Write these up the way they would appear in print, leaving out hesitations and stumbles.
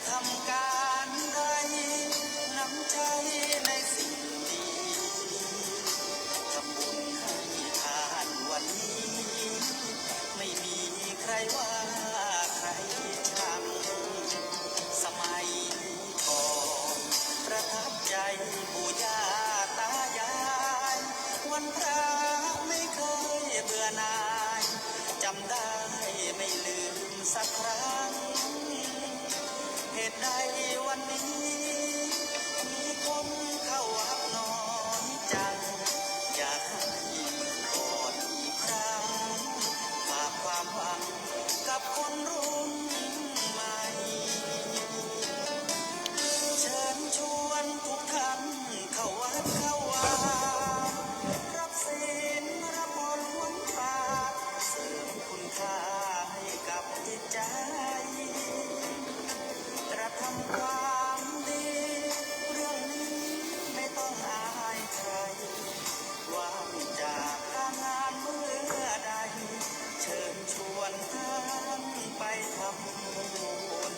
ทำการใดน้ำใจในสิ่งดีทำบุญให้ทานวันนี้ไม่มีใครว่าใครชังสมัยก่อนประทับใจปู่ย่าตายายวันพระไม่เคยเบื่อหน่ายจำได้ไม่ลืมสักครั้งเหตุใดวันนี้มีคนเข้าวัดน้อยจังอยากให้กอดอีกครั้งฝากความหวังกับคนรุ่นใหม่เชิญชวนทุกท่านเข้าวัดเข้าวารับศีลรับพรหลวงตาเสริมคุณค่าให้กับจิตใจกระทำความดีเรื่องนี้ไม่ต้องอายใครว่างจากการงานเมื่อใดเชิญชวนท่านไปทำบุญ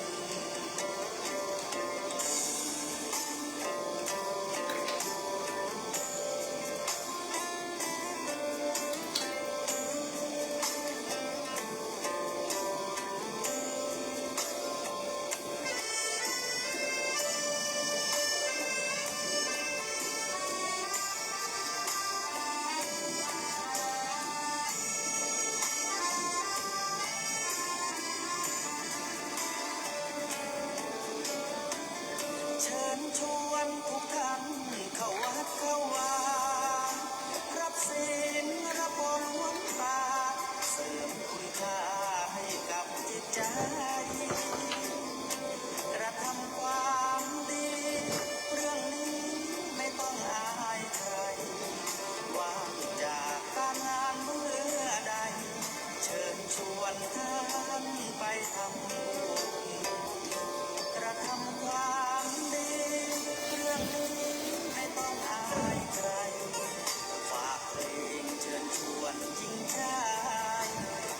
เชิญชวนทุกท่านเข้าวัดเข้าวารับศีลรับพรหลวงตาเสริมคุณค่าให้กับจิตใจกระทำความดีเรื่องนี้ไม่ต้องอายใครว่างจากการงานเมื่อใดเชิญชวนท่านไปทำบุญกระทำความดีเรื่องนี้ไม่ต้องอายใครฝากเพลงเชิญชวนหญิงชาย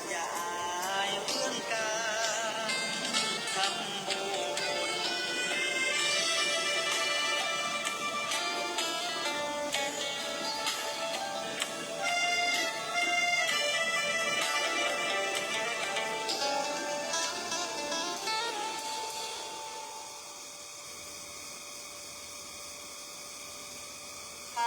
อย่าอายเรื่องการทำบุญ ข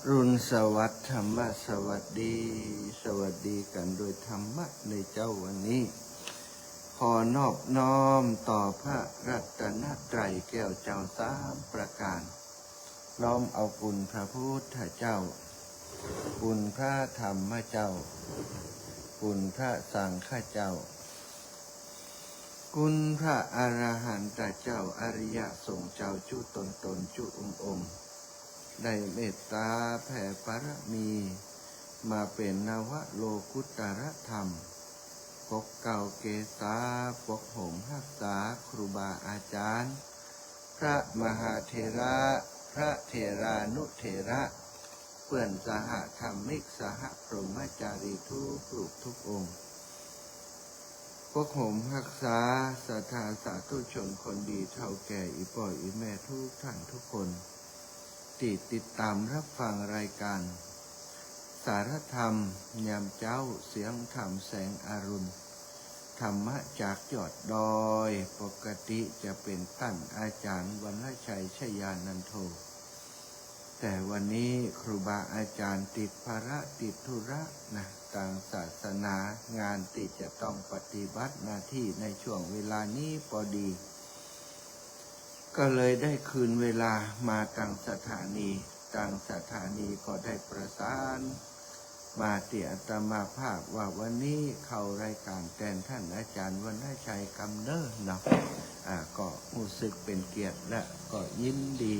รุณสวัสดิ์ธรรมะสวัสดีสวัสดีกันโดยธรรมะในเจ้าวันนี้ขอนอบน้อมต่อพระรัตนตรัยแก้วเจ้าสามประการน้อมเอาคุณพระพุทธเจ้าคุณพระธรรมเจ้าคุณพระสังฆเจ้าคุณพระอรหันตเจ้าอริยสงฆ์เจ้าจุตนจุองค์ได้เมตตาแผ่ปรมีมาเป็นนวโลกุตรธรรมปกเก่าเกษาปกห่มรักษาครูบาอาจารย์พระมหาเถระพระเถรานุเถระเพื่อนสหธรรมิกสหพรหมจารีทุกรูปทุกองค์พวกผมรักษาศรัทธาสาธุชนคนดีเท่าแก่อีป่อยอีแม่ทุกท่านทุกคนที่ติดตามรับฟังรายการสารธรรมยามเจ้าเสียงธรรมแสงอรุณธรรมะจากยอดดอยปกติจะเป็นท่านอาจารย์วรรณชัยชยานันโทแต่วันนี้ครูบาอาจารย์ติดภาระติดธุระนะต่างศาสนางานที่จะต้องปฏิบัติหน้าที่ในช่วงเวลานี้พอดีก็เลยได้คืนเวลามาต่างสถานีก็ได้ประสานมาเตี่ยตมาภาพว่าวันนี้เข้ารายการแทนท่านอาจารย์วรรณชัยกำเนิดเนาะก็รู้สึกเป็นเกียรติและก็ยินดี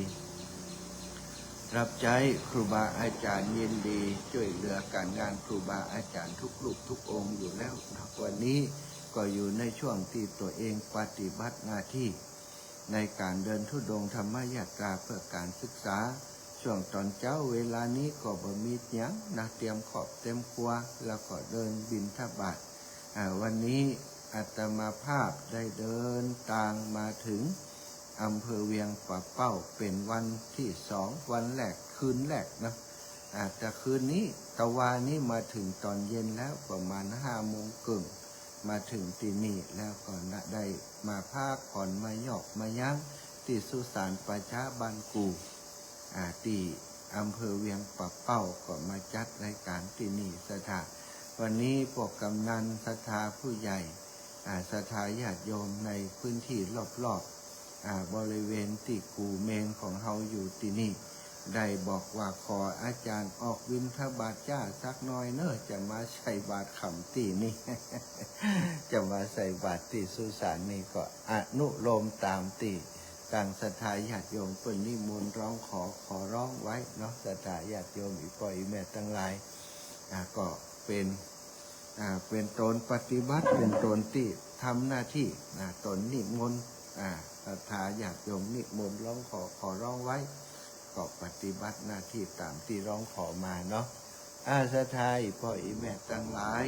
รับใจครูบาอาจารย์ยินดีช่วยเหลือการงานครูบาอาจารย์ทุกรูปทุกองค์อยู่แล้วนะวันนี้ก็อยู่ในช่วงที่ตัวเองปฏิบัติหน้าที่ในการเดินธุดงค์ธรรมยาตราเพื่อการศึกษาช่วงตอนเช้าเวลานี้ก็บ่มีหยังนะเตรียมขอบเต็มครัวแล้วก็เดินบิณฑบาตวันนี้อาตมาภาพได้เดินทางมาถึงอำเภอเวียงป่าเป้าเป็นวันที่2วันแรกคืนแรกนะแต่คืนนี้ตะวันนี้มาถึงตอนเย็นแล้วประมาณ5:30มาถึงที่นี่แล้วก็ได้มาพักผ่อนมาหยอกมายั้งที่สุสานประชาบ้านกูที่อำเภอเวียงป่าเป้าก็มาจัดรายการที่นี่สถานวันนี้พวกกำนันศรัทธาผู้ใหญ่ศรัทธาญาติโยมในพื้นที่รอบๆบริเวณที่กูเมนของเฮาอยู่ที่นี่ได้บอกว่าขออาจารย์ออกบิณฑบาตจ้าสักหน่อยเนอะจะมาใส่บาตรขำตีนี่ จะมาใส่บาตรที่สุสานนี่ก็อนุโลมตามตีต่างศรัทธาญาติโยมเปิ้นนิมนต์ร้องขอร้องไว้เนาะศรัทธาญาติโยมอีกป่อยแม่ทั้งหลายก็เป็นตนปฏิบัติเป็นตนที่ทำหน้าที่ตนนิมนต์ศรัทธาญาติโยมนิมนต์ร้องขอร้องไว้ก็ปฏิบัติหน้าที่ตามที่ร้องขอมาเนาะศรัทธาอีกป่อยแม่ทั้งหลาย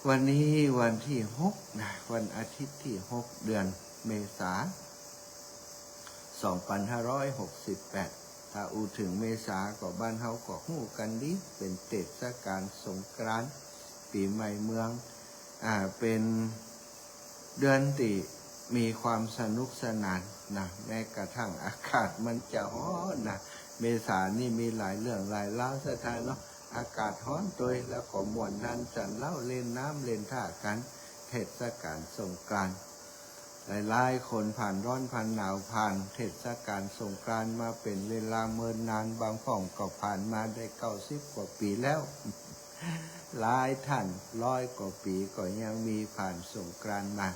วันนี้วันที่6นะวันอาทิตย์ที่6เดือนเมษายน2568ถ้าอูถึงเมษาก็บ้านเฮาก็ฮู้กันดีเป็นเทศกาลสงกรานต์ปีใหม่เมืองเป็นเดือนที่มีความสนุกสนานนะแม้กระทั่งอากาศมันจะร้อนนะเมษานี่มีหลายเรื่องหลายเล่าสถานเนาะอากาศร้อนตัวแล้วก็ม่วนนันจันเล่าเล่นน้ำเล่นท่ากันเทศกาลสงกรานต์หลายคนผ่านร้อนผ่านหนาวผ่านเทศกาลสงกรานต์มาเป็นเวลาเมินนานบางฝ่องก็ผ่านมาได้90 กว่าปีแล้วหลายท่าน100 กว่าปีก็ยังมีผ่านสงกรานต์มา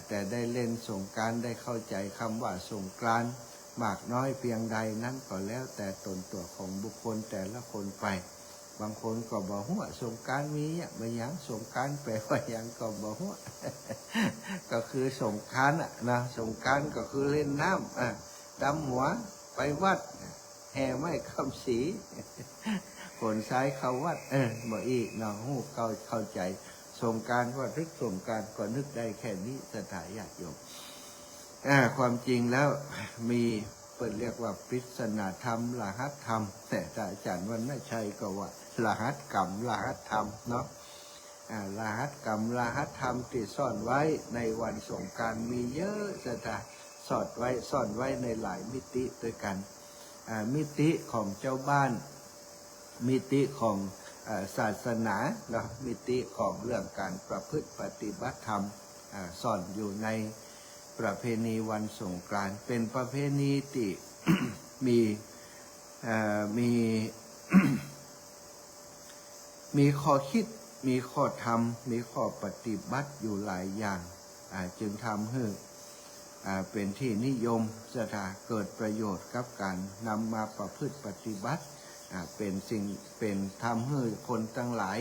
แต่ได้เล่นสงกรานต์ได้เข้าใจคำว่าสงกรานต์มากน้อยเพียงใดนั้นก็แล้วแต่ตนตัวของบุคคลแต่ละคนไปบางคนก็บอกว่าสงกรานต์มีไม่ยังสงกรานต์แปลว่ายังก็บอกว่า ก็คือสงกรานต์นะสงกรานต์ก็คือเล่นน้ำดำหัวไปวัดแห่ไม้คำสีคนใช้เขาวัดบ่อีกน้องหูเข้าใจสงกรานต์ว่านึกสงกรานต์ก็นึกได้แค่นี้สถาญาติโยมความจริงแล้วมีเปิดเรียกว่าปริศนาธรรมรหัสธรรมแต่อาจารย์วรรณชัยก็ว่ารหัสกรรมรหัสธรรมเนาะรหัสกรรมรหัสธรรมที่ซ่อนไว้ในวันสงกรานต์มีเยอะสถาซ่อนไว้ในหลายมิติด้วยกัน มิติของเจ้าบ้านมิติของศาสนาเนาะมิติของเรื่องการประพฤติปฏิบัติธรรมซ่อนอยู่ในประเพณีวันสงกรานต์เป็นประเพณีที่ มีมี มีข้อคิดมีข้อธรรมมีข้อปฏิบัติอยู่หลายอย่างจึงทำให้เป็นที่นิยมสถาเกิดประโยชน์กับการนำมาประพฤติปฏิบัติเป็นสิ่งเป็นทำให้คนทั้งหลาย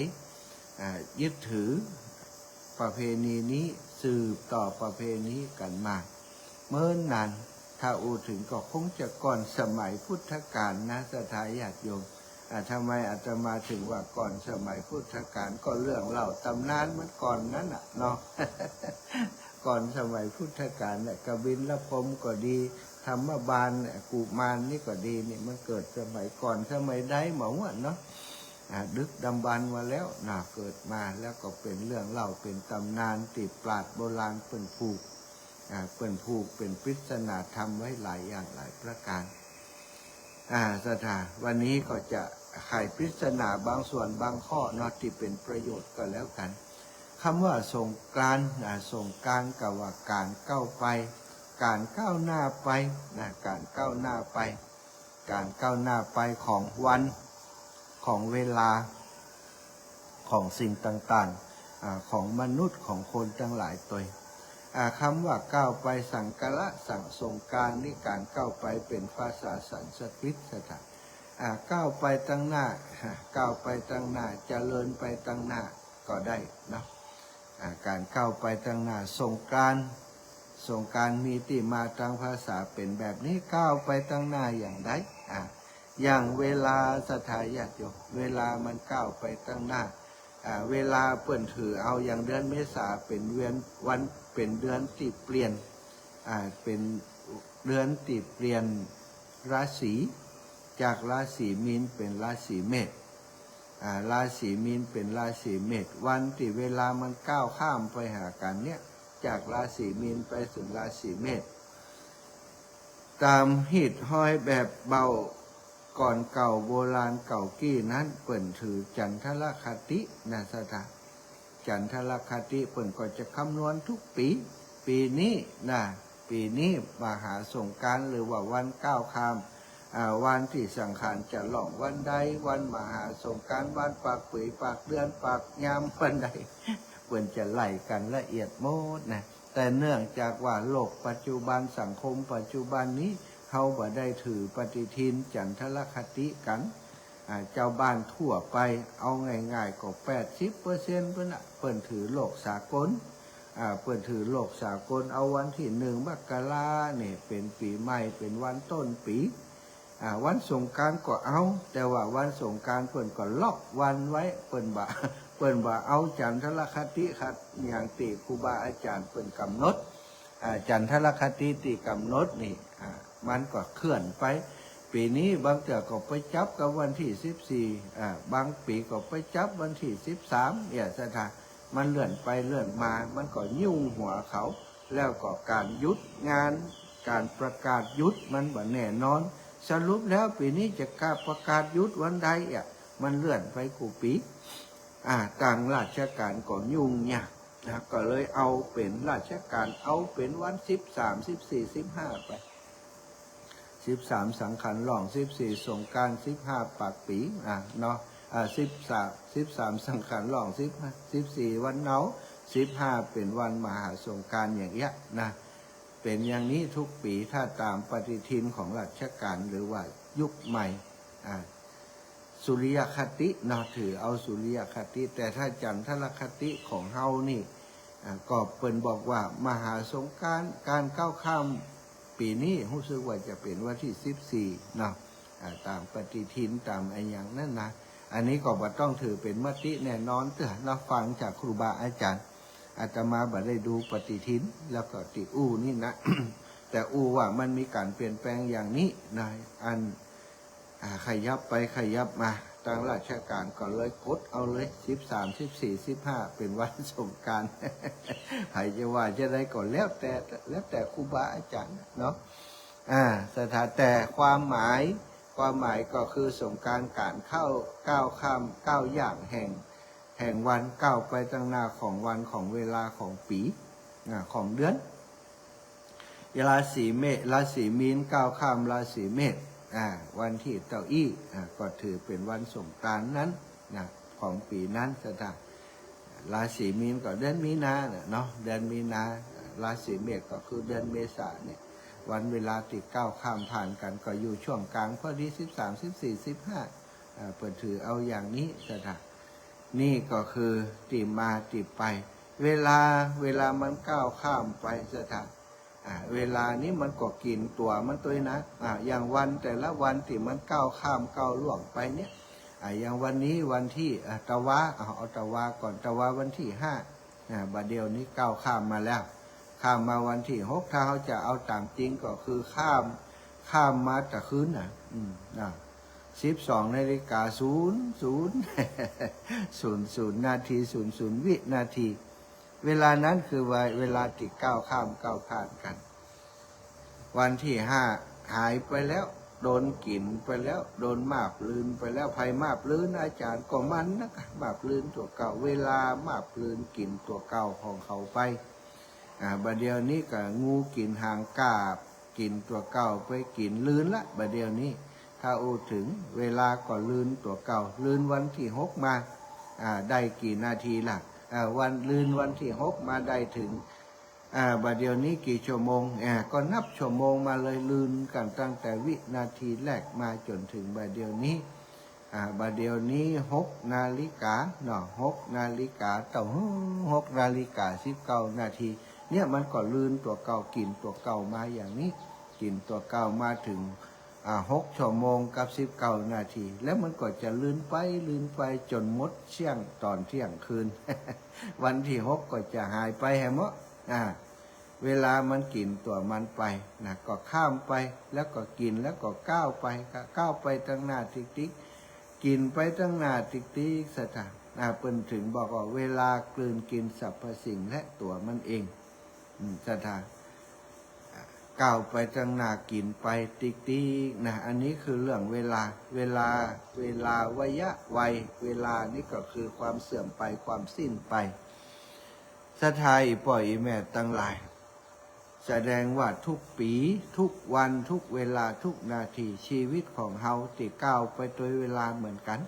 ยึดถือประเพณีนี้สืบต่อประเพณีกันมาเมื่อนานถ้าอูถึงก็คงจะก่อนสมัยพุทธกาลนะสถาญาติโยมทำไมอาตมาถึงว่าก่อนสมัยพุทธกาลก็เรื่องเล่าตำนานมันก่อนนั้นน่ะเนาะ ก่อนสมัยพุทธกาลเนี่ยกบิลพรหมก็ดีธรรมบาลกุมารนี่ก็ดีนี่มันเกิดสมัยก่อนสมัยใดหมอว่าเนาะดึกดำบรรพ์มาแล้วเกิดมาแล้วก็เป็นเรื่องเล่าเป็นตำนานติดปราชญ์โบราณเปิ่นผูกเป็นปริศนาธรรมไว้หลายอย่างหลายประการสถาวันนี้ก็จะไขปริศนาบางส่วนบางข้อเนาะที่เป็นประโยชน์ก็แล้วกันคำว่าสงกรานต์สงกรานต์กับว่าการก้าวไปการก้าวหน้าไปการก้าวหน้าไปการก้าวหน้าไปของวันของเวลาของสิ่งต่างๆของมนุษย์ของคนทั้งหลายตัวคำว่าก้าวไปสังกะละสังสงกรานต์นี่การก้าวไปเป็นภาษาสันสกฤตสถานก้าวไปตั้งหน้าก้าวไปตั้งหน้าเจริญไปตั้งหน้าก็ได้นะการก้าวไปตั้งหน้าสงกรานต์มีที่มาทางภาษาเป็นแบบนี้ก้าวไปตั้งหน้าอย่างไรอย่างเวลาสถาญาติโยมเวลามันก้าวไปตั้งหน้าเวลาเปิ่นถือเอาอย่างเดือนเมษาเป็นเดือนวันเป็นเดือนที่เปลี่ยนเป็นเดือนที่เปลี่ยนราศีจากราศีมีนเป็นราศีเมษราศีมีนเป็นราศีเมษวันที่เวลามันก้าวข้ามไปหากันเนี่ยจากราศีมีนไปถึงราศีเมษตามหิดห้อยแบบเบาก่อนเก่าโบราณเก่ากี้นั้นเปิ่นถือจันทรคตินะสถาจันทรคติเปิ่นก็จะคำนวณทุกปีนี้ปีนี้มหาสงกรานต์หรือว่าวันก้าวข้ามวันที่สังขารจะหล่องวันใดวันมหาสงกรานต์วันปากปุ๋ยปากเดือนปากยามวันใดเปิ่นจะไล่กันละเอียดโมดนะแต่เนื่องจากว่าโลกปัจจุบันสังคมปัจจุบันนี้เขาบ่ได้ถือปฏิทินจันทรคติกันเจ้าบ้านทั่วไปเอาง่ายๆก็80%เปิ้นถือโลกสากลเปิ้นถือโลกสากลเอาวันที่1 มกราเนี่ยเป็นปีใหม่เป็นวันต้นปีวันสงกรานต์ก็เอาแต่ว่าวันสงกรานต์เปิ้นก็ล็อกวันไว้เปิ้นบ่เอาจันทรคติครับอย่างที่ครูบาอาจารย์เปิ้นกำหนดจันทรคติที่กำหนดนี่มันก็เคลื่อนไปปีนี้บางเถื่อก็ไปจับกับวันที่14บางปีก็ไปจับวันที่13เนี่ยสถานมันเลื่อนไปเลื่อนมามันก็ยุ่งหัวเขาแล้วก็การยุดงานการประกาศยุดมันบ่แน่นอนสรุปแล้วปีนี้จะกล้าประกาศยุดวันใดมันเลื่อนไปกูปีต่างราชการก็ยุ่งเนี่ยก็เลยเอาเป็นราชการเอาเป็นวัน13 14 15ไป13สังขารหล่อง14สงกรานต์15ปากปีเนาะ13สังขารหล่อง14วันเนา15เป็นวันมหาสงกรานต์อย่างเงี้ยนะเป็นอย่างนี้ทุกปีถ้าตามปฏิทินของราชการหรือว่ายุคใหม่สุริยคติเนาะถือเอาสุริยคติแต่ถ้าจันทรคติของเฮานี่ก็เปิ้นบอกว่ามหาสงกรานต์การก้าวข้ามปีนี้รู้สึกว่าจะเป็นวันที่14เนาะตามปฏิทินตามไอ้อย่างนั้นนะอันนี้ก็บ่ต้องถือเป็นมติแน่นอนเถอะเราฟังจากครูบาอาจารย์อาตมาบ่ได้ดูปฏิทินแล้วก็ติอู้นี่นะ แต่อู้ว่ามันมีการเปลี่ยนแปลงอย่างนี้นะอันขยับไปขยับมาทางราชการก็เลยกดเอาเลย13 14 15เป็นวันสงกรานต์ ใครจะว่าจะได้ก็แล้วแต่ครูบาอาจารย์เนาะสถานแต่ความหมาย ความหมายก็คือสงกรานต์การเข้าก้าวข้ามก้าวอย่างแห่งวันก้าวไปตั้งหน้าของวันของเวลาของปีของเดือนราศีเมษราศีมีนก้าวข้ามราศีเมษวันที่เต้าอี้ก็ถือเป็นวันสงกรานต์นั้นของปีนั้นสถานราศีมีนก็เดือนมีนาเนาะเดือนมีนาราศีเมษก็คือเดือนเมษาเนี่ยวันเวลาติดก้าวข้ามผ่านกันก็อยู่ช่วงกลางพอดี13 14 15เปิดถือเอาอย่างนี้สถานนี่ก็คือติมาติไปเวลามันก้าวข้ามไปสถานเวลานี้มันก็กินตัวมันตัวนะอย่างวันแต่ละวันที่มันก้าวข้ามก้าวล่วงไปเนี่ยอย่างวันนี้วันที่ตะวะเอาตะวะก่อนตะวะวันที่5บัดเดียวนี้ก้าวข้ามมาแล้วข้ามมาวันที่6ถ้าเขาจะเอาตามจริงก็คือข้ามมาแต่คืน12:00 นาที00 วินาทีเวลานั้นคือเวลาที่ก้าวข้ามก้าวผ่านกันวันที่5หายไปแล้วโดนกลิ่นไปแล้วโดนมาบลืนไปแล้วภัยมาบลืนอาจารย์ก็มันนะมาบลืนตัวเก่าเวลามาบลืนกลิ่นตัวเก่าของเขาไปบัดเดียวนี้ก็งูกินหางกาบกินตัวเก่าไปกินลืนละบัดเดียวนี้ถ้าอูถึงเวลาก็ลืนตัวเก่าลืนวันที่6มาได้กี่นาทีล่ะวันลืนวันที่6มาได้ถึงบัดเดียวนี้กี่ชั่วโมงก็นับชั่วโมงมาเลยลืนกันตั้งแต่วินาทีแรกมาจนถึงบัดเดียวนี้บัดเดียวนี้6 นาฬิกาเนาะ6 นาฬิกาต่อ6 นาฬิกา19 นาทีเนี่ยมันก็ลืนตัวเก่ากินตัวเก่ามาอย่างนี้กินตัวเก่ามาถึง6 ชั่วโมงกับ19 นาทีแล้วมันก็จะลืนไปจนหมดเที่ยงตอนเที่ยงคืน วันที่6ก็จะหายไปแฮมะเวลามันกินตัวมันไปก็ข้ามไปแล้วก็กินแล้วก็ก้าวไปตั้งหน้าติ๊กกินไปตั้งหน้าติ๊กสถานเปิ้นถึงบอกว่าเวลากลืนกินสรรพสิ่งและตัวมันเองสถานก้าวไปตั้งหน้ากินไปติ๊กอันนี้คือเรื่องเวลาวยะวัยเวลานี่ก็คือความเสื่อมไปความสิ้นไปสถายปล่อยแม่ตั้งหลายแสดงว่าทุกปีทุกวันทุกเวลาทุกนาทีชีวิตของเฮาติก้าวไปโดยเวลาเหมือนกัน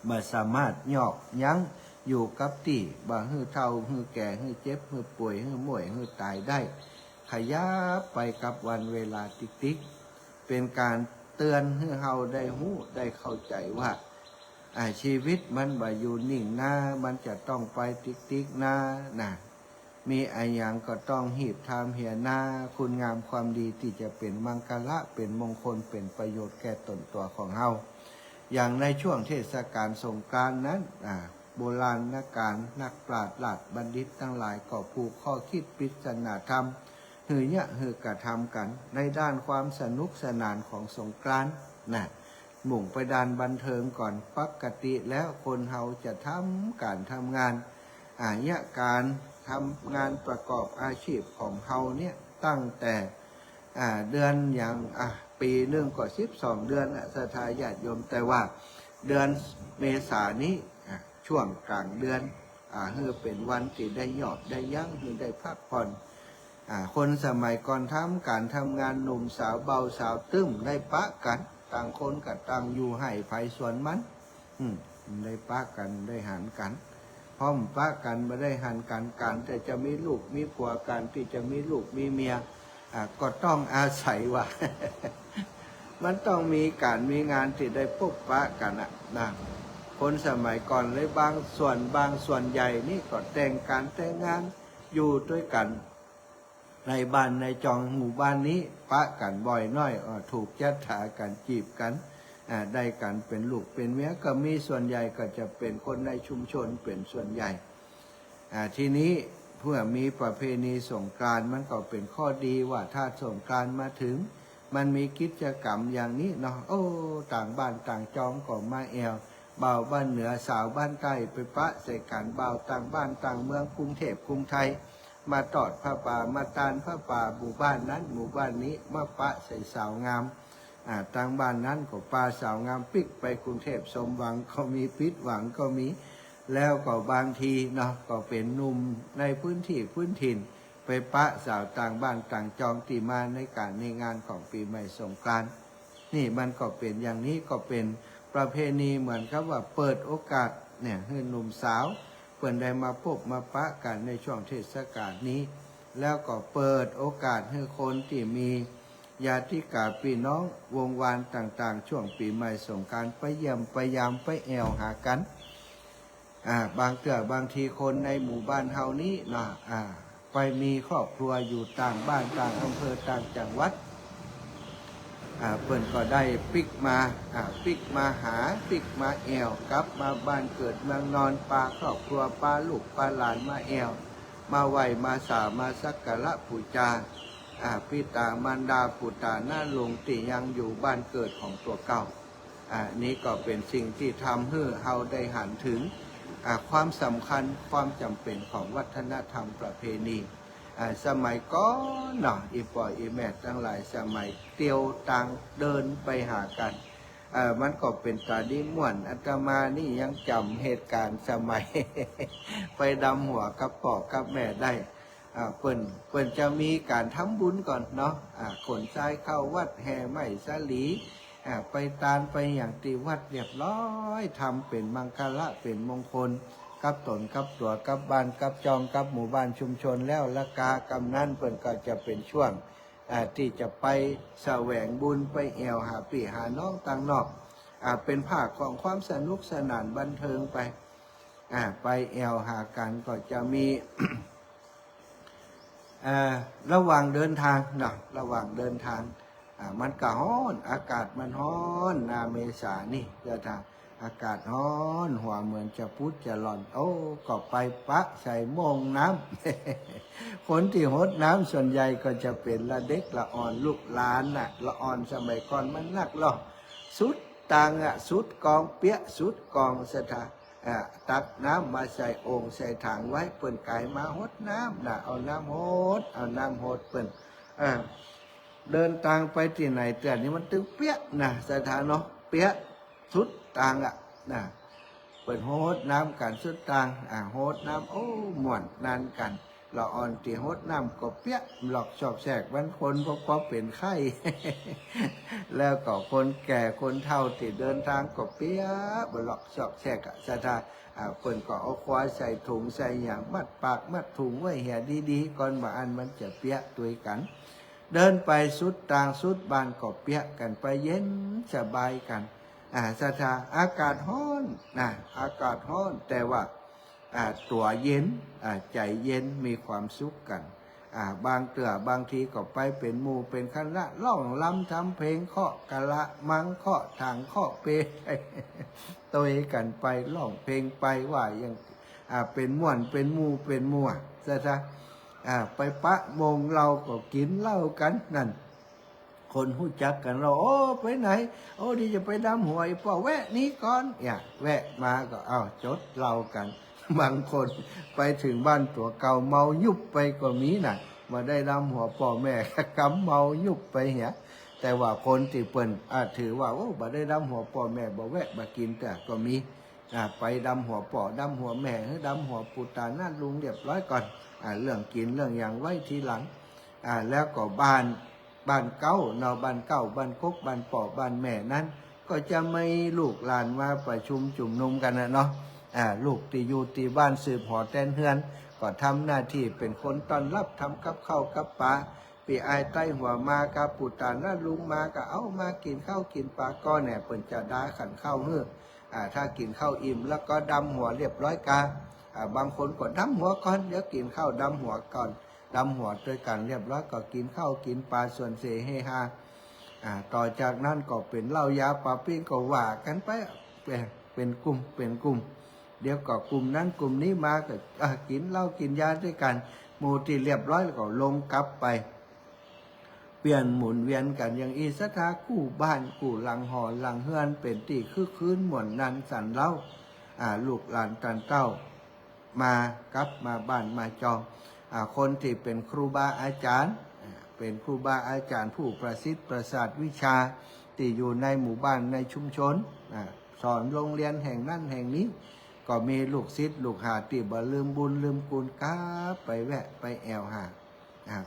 บ่สามารถยอกยั้งอยู่กับที่บ่ฮื้อเฒ่าฮื้อแก่ฮื้อเจ็บฮื้อป่วยฮื้อป่วยฮื้อตายได้ขยับไปกับวันเวลาติ๊กเป็นการเตือนให้เฮาได้รู้ได้เข้าใจว่าชีวิตมันบ่อยู่นิ่งนะมันจะต้องไปติ๊กนะมีอะไรอย่างก็ต้องหีบทำเหียนาคุณงามความดีที่จะเป็นมังคละเป็นมงคลเป็นประโยชน์แก่ตนตัวของเฮาอย่างในช่วงเทศกาลสงกรานต์นั้นโบราณนักปราชญ์ราชบัณฑิตทั้งหลายก็ผูกข้อคิดปริศนาธรรมหือกระทำกันในด้านความสนุกสนานของสงกรานต์มุ่งไปด้านบันเทิงก่อนปกติแล้วคนเฮาจะทำการทำงานการทำงานประกอบอาชีพของเฮาเนี่ยตั้งแต่เดือนอย่างปีหนึ่งก็12 เดือนสถาญาติโยมแต่ว่าเดือนเมษายนนี้ช่วงกลางเดือนเป็นวันที่ได้หยอดได้ยั้งได้พักผ่อนคนสมัยก่อนการทำงานหนุ่มสาวเบาสาวตึ้มได้ปะกันต่างคนกับต่างอยู่ให้ไผส่วนมันได้ปะกันได้หันกันพร้อมปะกันไม่ได้หันกันการแต่จะมีลูกมีผัวกันที่จะมีลูกมีเมียก็ต้องอาศัยว่า มันต้องมีการมีงานที่ได้พบปะกันนะคนสมัยก่อนเลยบางส่วนใหญ่นี่ก็แต่งงานอยู่ด้วยกันในบ้านในจองหมู่บ้านนี้ปะกันบ่อยน้อยถูกยัดถากันจีบกันได้กันเป็นลูกเป็นเมียก็มีส่วนใหญ่ก็จะเป็นคนในชุมชนเป็นส่วนใหญ่ทีนี้เพื่อมีประเพณีสงกรานต์มันก็เป็นข้อดีว่าถ้าสงกรานต์มาถึงมันมีกิจกรรมอย่างนี้เนาะต่างบ้านต่างจองก็มาแอวบ่าวบ้านเหนือสาวบ้านใต้ไปปะใส่กันบ่าวต่างบ้านต่างเมืองกรุงเทพกรุงไทยมาตอดผ้าป่ามาตานผ้าป่าหมู่บ้านนั้นหมู่บ้านนี้มาปะใส่สาวงาม ต่างบ้านนั้นก็ปลาสาวงามปิกไปกรุงเทพสมหวังก็มีพิษหวังก็มีแล้วก็บางทีเนาะก็เป็นหนุ่มในพื้นที่พื้นถิ่นไปปะสาวต่างบ้านต่างจองตีมาในการในงานของปีใหม่สงกรานต์นี่มันก็เป็นอย่างนี้ก็เป็นประเพณีเหมือนกับว่าเปิดโอกาสเนี่ยให้หนุ่มสาวเปิดได้มาพบมาปะกันในช่วงเทศกาลนี้แล้วก็เปิดโอกาสให้คนที่มีญาติกาพี่น้องวงวานต่างๆช่วงปีใหม่สงกรานต์ไปเยี่ยมไปยามไปแอวหากันบางเกือบางทีคนในหมู่บ้านเฮานี้นะไปมีครอบครัวอยู่ต่างบ้านต่างอำเภอต่างจังหวัดเพิ่นก็ได้ปิกมาหาปิกมาแอวกลับมาบ้านเกิดเมืองนอนปาครอบครัวปาลูกปาหลานมาแอวมาไหวมาสามาสักการะบูชาปิตามารดาปุตตาหน้าลงที่ยังอยู่บ้านเกิดของตัวเก่านี้ก็เป็นสิ่งที่ทำให้เฮาได้หันถึงความสำคัญความจำเป็นของวัฒนธรรมประเพณีสมัยก่อนเนาะอีปออีแม่ทั้งหลายสมัยเตียวตังเดินไปหากันมันก็เป็นตาดีม่วนอาตมานี่ยังจำเหตุการณ์สมัย ไปดำหัวกับพ่อกับแม่ได้เปิ้นจะมีการทำบุญก่อนเนาะขนทรายเข้าวัดแห่ไม้สาลีไปตานไปอย่างตีวัดเรียบร้อยทำเป็นมังคละเป็นมงคลกับตนกับตัวกับบ้านกับจองกับหมู่บ้านชุมชนแล้วละกากำนั้นเปิ้นก็จะเป็นช่วงที่จะไปแสวงบุญไปแอวหาพี่หาน้องต่างนอกเป็นภาคของความสนุกสนานบันเทิงไปแอวหากันก็จะมี ระหว่างเดินทางนะระหว่างเดินทางมันก็ร้อนอากาศมันร้อนนาเมษานี่เจ้าท่าอากาศร้อนหัวเหมือนจะพุดจะหล่อนก็ไปปะใส่โมงน้ำ คนที่หดน้ำส่วนใหญ่ก็จะเป็นละเด็กละอ่อนลูกหลานน่ะละอ่อนสมัยก่อนมันนักหรอกสุดตังสุดกองเปียสุดกองสถาตักน้ำมาใส่โอ่งใส่ถังไว้เปิ่นไก่มาหดน้ำนะเอาน้ำหดเปิ่นเดินทางไปที่ไหนแต่นี้มันตึงเปียนะสถานเนาะเปียสุดตังนะเปิ่นหดน้ำกันสุดตังหดน้ำม่วนนานกันเราอ่อนตีหดน้ำก็เปียหลอกชอบแสกวันคนเพราะเป็นไข้ แล้วก็คนแก่คนเฒ่าที่เดินทางก็เปียบหลอกชอบแสกสถาเพิ่นก็เอาควายใส่ถุงใส่อย่างมัดปากมัดถุงไว้เหี่ยดีๆก่อนมาอันมันจะเปียตัวกันเดินไปสุดต่างสุดบานก็เปียกันไปเย็นสบายกันสถาอากาศร้อนอากาศร้อนแต่ว่าตัวเย็นใจเย็นมีความสุขกันบางทีก็ไปเป็นหมู่เป็นคณะร้องลำทำเพลงเคาะกะละมังเคาะทางเคาะเปตัวกันไปร้องเพลงไปว่ายังเป็นม่วนเป็นหมู่เป็นมัวซะไปปะมงเราก็กินเหล้ากันนั่นคนหู้จักกันเราไปไหนดีจะไปดำหวยป่อแวะนี้ก่อนแวะมาก็จดเรากันบางคนไปถึงบ้านตัวเก่าเมายุบไปก็มีน่ะมาได้ดำหัวพ่อแม่กำเมายุบไปเหี้ยแต่ว่าคนที่เปิ้นถือว่าบ่ได้ดำหัวพ่อแม่บ่แวะมากินแต่ก็มีไปดำหัวพ่อดำหัวแม่ดำหัวปุตตาหน้าลุงเรียบร้อยก่อนเรื่องกินเรื่องอย่างไว้ทีหลังแล้วก็บ้านเก่าเนาะบ้านเก่าบ้านกกบ้านป่อบ้านแม่นั้นก็จะไม่ลูกหลานมาประชุมจุ่มนุมกันนะเนาะลูกที่อยู่ที่บ้านสืบหอแตนเฮือนก็ทำหน้าที่เป็นคนต้อนรับทำกับข้าวกับปลาปีอายใต้หัวมากับปุตตาหน้าลุงมาก็เอามากินข้าวกินปลาก็แหน่เปิ่นจะด่าขันข้าวเฮือถ้ากินข้าวอิ่มแล้วก็ดำหัวเรียบร้อยกาบางคนก็ดำหัวก่อนเดี๋ยวกินข้าวดำหัวก่อนดำหัวด้วยกันเรียบร้อยก็กินข้าวกินปลาส่วนเสเฮฮาต่อจากนั้นก็เป็นเหล้ายาปลาปิ้งก็ว่ากันไปเป็นกลุ่มเดี๋ยวก็กลุ่มนั้นกลุ่มนี้มาก็กินเหล้ากินยาด้วยกันหมู่ที่เรียบร้อยแล้วก็ลงกลับไปเปลี่ยนหมุนเวียนกันอย่างอีสถาคู่บ้านคู่หลังหอหลังเฮือนเป็นที่คึกคืนหม่วนนันสันเล่าลูกหลานกันเต้ามากลับมาบ้านมาจองคนที่เป็นครูบาอาจารย์เป็นครูบาอาจารย์ผู้ประสิทธิ์ประสาทวิชา ที่อยู่ในหมู่บ้านในชุมชนสอนโรงเรียนแห่งนั้นแห่งนี้ก็มีลูกศิษย์ลูกหาที่บ่ลืมบุญลืมกุลกาไปแวะไปแอวหา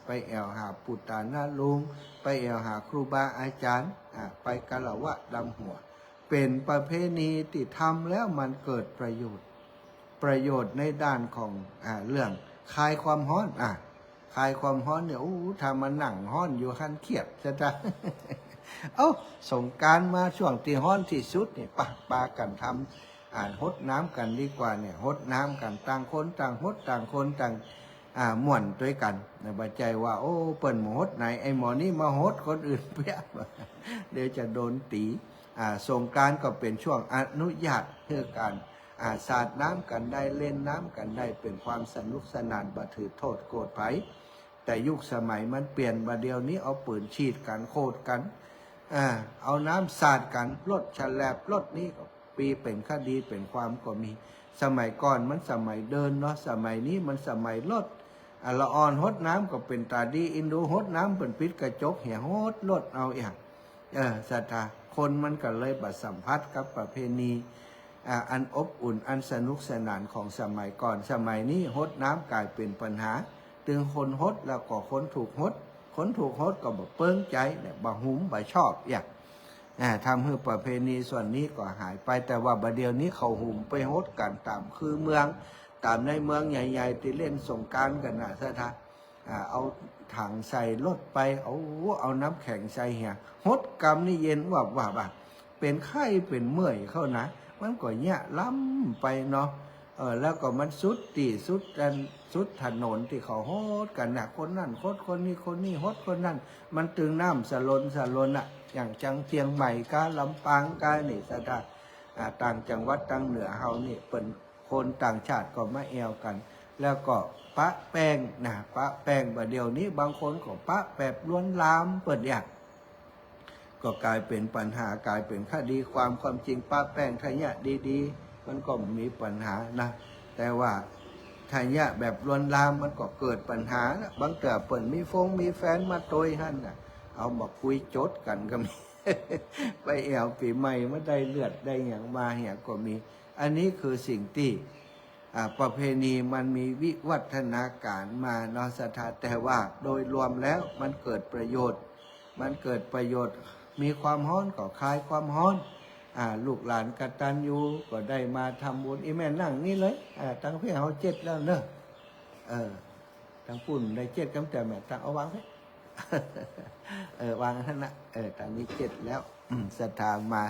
ไปแอวหาปุตตานาลุงไปแอวหาครูบาอาจารย์ไปกะละวะดำหัวเป็นประเพณีที่ทำแล้วมันเกิดประโยชน์ในด้านของเรื่องคลายความร้อนคลายความร้อนเนี่ยทำมาหนังร้อนอยู่ขั้นเขียบจะ สงกรานต์มาช่วงที่ร้อนที่สุดเนี่ยปากันทำฮดน้ำกันดีกว่าเนี่ยฮดน้ำกันต่างคนต่างฮดต่างคนต่างม่วนด้วยกันในบัจใจว่าเปิ่นหมดไหนไอหมอนี่มาฮดคนอื่นเปียบ เดี๋ยวจะโดนตีสงกรานต์ก็เป็นช่วงอนุญาตเพื่อการสาดน้ำกันได้เล่นน้ำกันได้เป็นความสนุกสนานบัถือโทษโกรธไผแต่ยุคสมัยมันเปลี่ยนมาเดียวนี้เอาปืนฉีดกันโคตรกันเอาน้ำสาดกันรถฉลบรถนี้ก็ปีเป็นคดีเป็นความก็มีสมัยก่อนมันสมัยเดินเนาะสมัยนี้มันสมัยรถละอ่อนฮดน้ำก็เป็นตาดีอินโดฮดน้ำเป็นปิดกระจกเหี่ยฮดรถเอาอย่างศรัทธาคนมันก็เลยบัดสัมผัสกับประเพณีอันอบอุ่นอันสนุกสนานของสมัยก่อนสมัยนี้ฮดน้ำกลายเป็นปัญหาถึงคนฮดแล้วก็คนถูกฮดก็บ่เปิ้งใจเนี่ยบ่หุ้มบ่ชอบอยากทำให้ประเพณีส่วนนี้ก็หายไปแต่ว่าบัดเดี๋ยวนี้เขาหุ่มไปฮดกันตามคือเมืองตามในเมืองใหญ่ๆที่เล่นสงกรานต์กันซะท่าเอาถังใส่รถไปเอาน้ำแข็งใส่เหี่ยฮดกำนี่เย็นว่าเป็นไข้เป็นเมื่อยเข้านะมันก็เนี่ยล้ำไปเนาะแล้วก็มันสุดถนนที่เขาฮดกันนะคนนั่นฮดคนนี้ฮดคนนั่นมันตึงน้ำสลนอย่างจังเชียงใหม่กาลำปางกานี่สะดาต่างจังหวัดต่างเหนือเฮานี่เป็นคนต่างชาติก็มาแอวกัน แล้วก็ปะแป้งบัดเดี๋ยวนี้บางคนก็ปะแบบล้วนลามเปิดอยากก็กลายเป็นปัญหากลายเป็นคดีความจริงปะแป้งทะยะดีๆมันก็มีปัญหานะแต่ว่าทายะแบบลวนลามมันก็เกิดปัญหาบางแต่เปิ่นมีแฟนมาโตยหั่นเอามาคุยโจดกันก็มี ไปแอวปีใหม่มาได้เลือดได้อย่างมาเหี่ยก็มีอันนี้คือสิ่งที่ประเพณีมันมีวิวัฒนาการมาเนาะศรัทธาแต่ว่าโดยรวมแล้วมันเกิดประโยชน์มีความฮ้อนก็คลายความฮ้อนลูกหลานกตัญญูก็ได้มาทำบุญอีแม่นั่งนี่เลยตั้งเพื่อเขา7แล้วเนอะตั้งปุ่นได้7ตั้งแต่แม่ตั้งเอาวางไว้ วางท่านนะตั้งนี้7แล้วศรัทธามา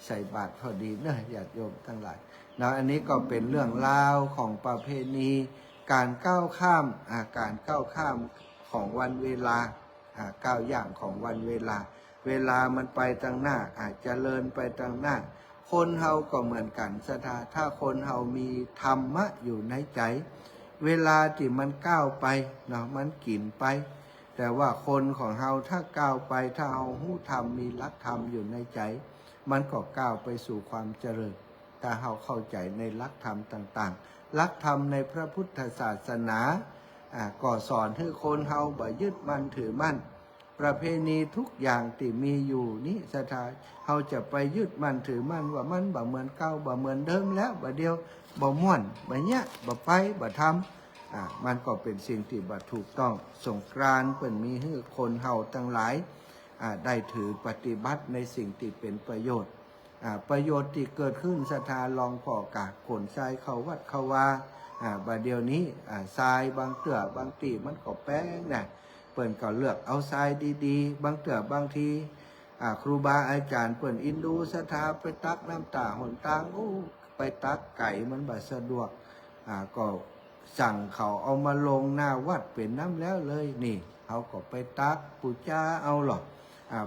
ใส่บาตรพอดีเนอะญาติโยมทั้งหลายเนาะอันนี้ก็เป็นเรื่องราวของประเพณีการก้าวข้ามของวันเวลาก้าวย่างของวันเวลามันไปทางหน้าเจริญไปทางหน้าคนเฮาก็เหมือนกันศรัทธาถ้าคนเฮามีธรรมะอยู่ในใจเวลาที่มันก้าวไปเนาะมันกินไปแต่ว่าคนของเฮาถ้าก้าวไปถ้าเฮาหู้ธรรมมีหลักธรรมอยู่ในใจมันก็ก้าวไปสู่ความเจริญถ้าเฮาเข้าใจในหลักธรรมต่างๆหลักธรรมในพระพุทธศาสนาก็สอนให้คนเฮาบ่ยึดมั่นถือมั่นประเพณีทุกอย่างที่มีอยู่นี้ศรัทธาเฮาจะไปยึดมั่นถือมั่นว่ามันบ่เหมือนเก่าบ่เหมือนเดิมแล้วบ่เดียวบ่ม่วนบ่เนี้ยบ่ไปบ่ทำมันก็เป็นสิ่งที่บ่ถูกต้องสงกรานต์เพิ่นมีให้คนเฮาทั้งหลายได้ถือปฏิบัติในสิ่งที่เป็นประโยชน์ที่เกิดขึ้นศรัทธาลองพอกะขนทรายเข้าวัดเข้าวาบัดเดี๋ยวนี้ทรายบางเตื้อบางตีมันก็แป้งนะเปิ่นก็เลือกเอาทรายดีๆบางเตื้อบางทีครูบาอาจารย์เปิ่นอินดูศรัทธาไปตักน้ำตาหนตางไปตักไก่มันบ่สะดวกก็สั่งเขาเอามาลงหน้าวัดเป็นน้ำแล้วเลยนี่เขาก็ไปตักปูจาเอาหรอก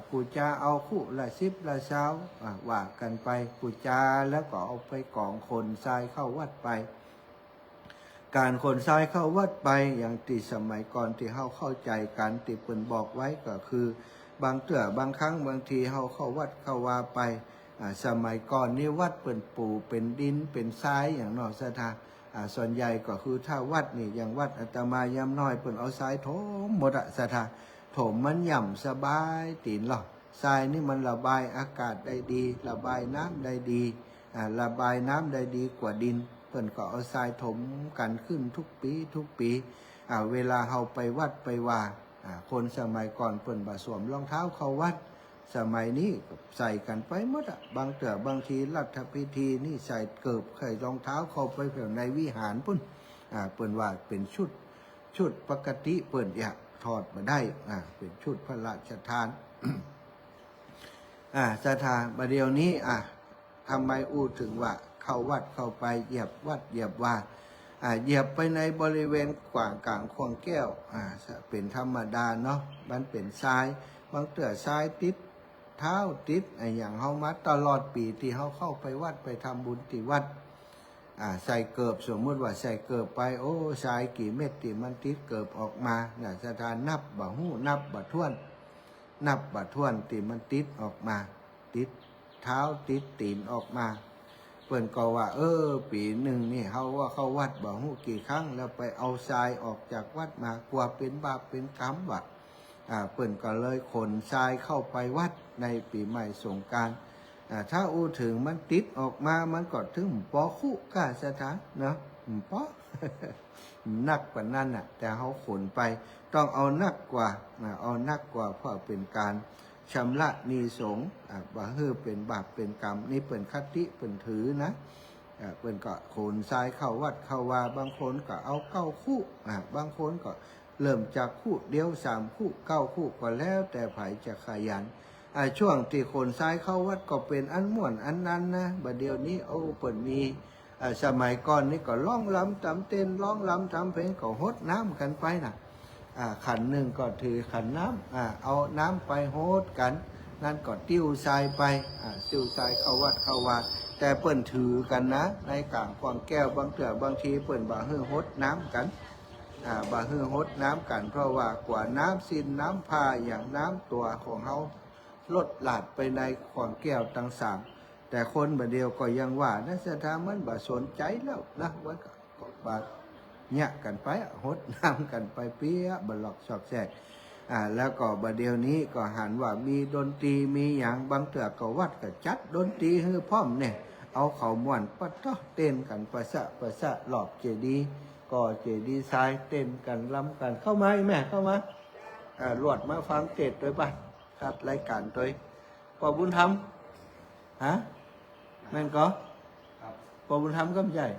ปูจาเอาคู่ละ10ละ20ว่ากันไปปูจาแล้วก็เอาไปกองคนทรายเข้าวัดไปการขนทรายเข้าวัดไปอย่างที่สมัยก่อนที่เฮาเข้าใจกันที่เพิ่นบอกไว้ก็คือบางเตื้อบางครั้งบางทีเฮาเข้าวัดเข้าวาไปสมัยก่อนนี่วัดเปิ่นปูเป็นดินเป็นทรายอย่างนอกศรัทธาส่วนใหญ่ก็คือถ้าวัดนี่อย่างวัดอาตมายามน้อยเปิ่นเอาทรายถมหมดศรัทธาถมมันย่ำสบายตีนหรอก ทรายนี่มันระบายอากาศได้ดี ระบายน้ำได้ดีระบายน้ำได้ดีกว่าดินเพิ่นก็เอาทรายถมกันขึ้นทุกปีเวลาเฮาไปวัดไปว่าคนสมัยก่อนเพิ่นบ่สวมรองเท้าเข้าวัดสมัยนี้ใส่กันไปหมดบางทีรัฐพิธีนี่ใส่เกิบใส่รองเท้าเข้าไปเพื่อในวิหารพุ่นเปิ้นว่าเป็นชุดปกติเปิ้นอยากถอดมาได้เป็นชุดพระราชทาน สถานบัดเดี๋ยวนี้ทำไมอู้ถึงว่าเข้าวัดเข้าไปเหยียบวัดเหยียบว่าเหยียบไปในบริเวณกว่างกลางควงแก้วเป็นธรรมดาเนาะมันเป็นทรายบางเตื้อทรายติดเท้าติดอย่างเฮามาตลอดปีที่เฮาเข้าไปวัดไปทำบุญที่วัดใส่เกิบสมมติว่าใส่เกิบไปโอ้ทรายกี่เม็ดที่มันติดเกิบออกมาสถานนับบ่ฮู้นับบ่ถ้วนที่มันติดออกมาติดเท้าติดตีนออกมาเปิ้นก็ว่าปีหนึ่งนี่เฮาว่าเข้าวัดบ่ฮู้กี่ครั้งแล้วไปเอาทรายออกจากวัดมากลัวเป็นบาปเป็นกรรมว่ะเปิ้นก็เลยขนทรายเข้าไปวัดในปีใหม่สงกรานต์ถ้าอู้ถึงมันติดออกมามันก็ถึงปอคุกาสถานเนาะปอ นักกว่านั้นแต่เฮาขนไปต้องเอานักกว่าเพราะเป็นการชำระหนี้สงฆ์บ่ฮือเป็นบาปเป็นกรรมนี่เปิ้นคติเปิ้นถือนะเปิ้นก็ขนทรายเข้าวัดเข้าวาบางคนก็เอา9คู่บางคนก็เริ่มจากคู่เดียว3คู่9คู่ก็แล้วแต่ไผจะขยันช่วงที่ขนทรายเข้าวัดก็เป็นอันม่วนอันนั้นนะบัดเดี๋ยวนี้เปิ้นมีสมัยก่อนนี่ก็ร้องรำทำเต้นร้องรำทำเพลงก็ฮดน้ำกันไปนะขันหนึ่งก็ถือขันน้ำเอาน้ำไปโฮดกันนั่นก็ติ้วทรายไปติ้วทรายเข้าวัดเข้าวาแต่เปิ้นถือกันนะในกลางความแก้วบางทีเปิ้นบ่ฮือฮดน้ำกันบ่ฮือฮดน้ำกันเพราะว่ากว่าน้ำซินน้ำพาอย่างน้ำตัวของเฮาลดหลาดไปในความแก้วต่างๆแต่คนบ่เดียวก็ยังว่านักสถามันบ่สนใจแล้วนะว่าก็บ่เนี่ยกันไปหดน้ำกันไปเปี้ยบลอกชอกแซกแล้วก็บัดเดี๋ยวนี้ก็หันว่ามีดนตรีมีอย่างบางเถื่อก็วัดก็จัดดนตรีฮือพร้อมเนี่ยเอาเขาม่วนปะตะเต้นกันประสะหลอบเจดีก็เจดีทรายเต้นกันรำกันเข้ามาแม่เข้ามาลวดมาฟังเทศน์ด้วยป่ะครับรายการตัวปอบุญธรรมแม่นก็ปอบุญธรรมก็ใหญ่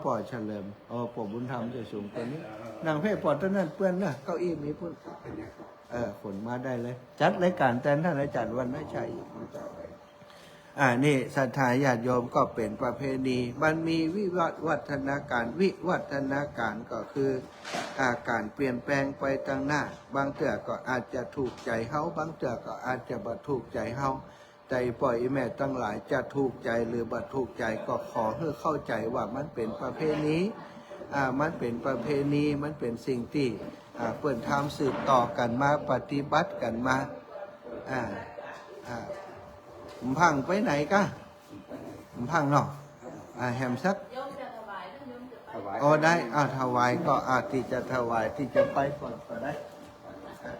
ปอเฉลิมปอบุญธรรมจะสูงกว่านี้นางเพ่ปอดต้นนั้นเปื้อนนะเก้าอี้มีพุ่นขนมาได้เลยจัดรายการแต่ท่านอาจารย์วันไม่ใช่นี่ศรัทธาญาติโยมก็เป็นประเพณีมันมีวิวัฒนาการก็คือการเปลี่ยนแปลงไปต่างหน้าบางเถื่อก็อาจจะถูกใจเฮาบางเถื่อก็อาจจะบ่ถูกใจเฮาใจปล่อยแม่ตั้งหลายจะถูกใจหรือบ่ถูกใจก็ขอให้เข้าใจว่ามันเป็นประเพณีมันเป็นประเพณีมันเป็นสิ่งที่เปิดทำสืบต่อกันมาปฏิบัติกันมาพังไปไหนกะพังเนาะแฮมซักได้ถวายก็ที่จะถวายที่จะไปก่อนก็ได้